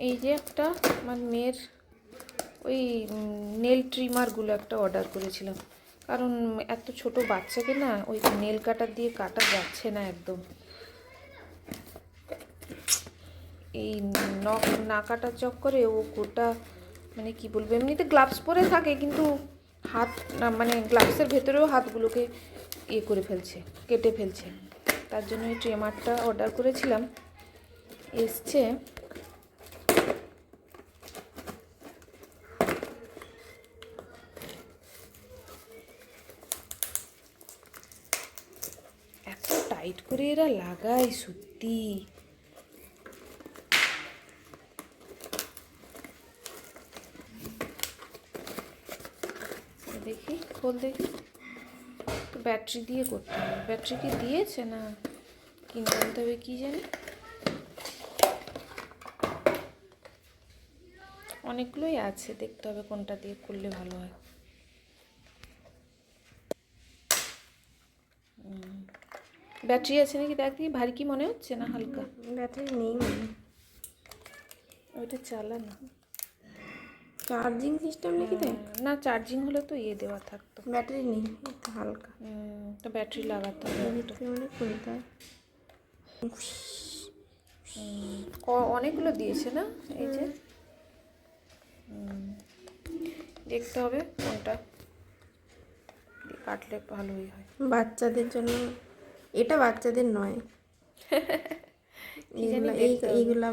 এই যে একটা আমার মেয়ের ওই নেল ট্রিমারগুলো একটা অর্ডার করেছিলাম, কারণ এত ছোট বাচ্চাকে না ওই নেল কাটার দিয়ে কাটা যাচ্ছে না একদম। এই নখ না কাটার চক্করে ও গোটা, মানে কি বলবো, এমনিতে গ্লাভস পরে থাকে কিন্তু হাত মানে গ্লাভসের ভেতরেও হাতগুলোকে করে ফেলছে, কেটে ফেলছে। তার জন্য এই ট্রিমারটা অর্ডার করেছিলাম, এসছে। এত টাইট করে এরা লাগায় সত্যি। দেখি খোল দেখি, তো ব্যাটারি দিয়ে করতে হবে। ব্যাটারি কি দিয়েছে না কিনতে আনতে হবে কি জানি। অনেকগুলোই আছে, দেখতে হবে কোনটা দিয়ে করলে ভালো হয়। ব্যাটারি আছে নাকি দেখ দেখি, ভারী কি মনে হচ্ছে না হালকা? ব্যাটারি নেই, ওইটা চালা না, চার্জিং সিস্টেম নাকি দেখ। না চার্জিং হলে তো দেওয়া থাকতো। ব্যাটারি নেই, একটু হালকা। তো ব্যাটারি লাগাতে হবে একটা। মানে খুলতে হয়। অনেকগুলো দিয়েছে না এই যে, দেখতে হবে কোনটা কাটলে ভালোই হয়। বাচ্চাদের জন্য এটা বাচ্চাদের নয়। কি জানি এইগুলা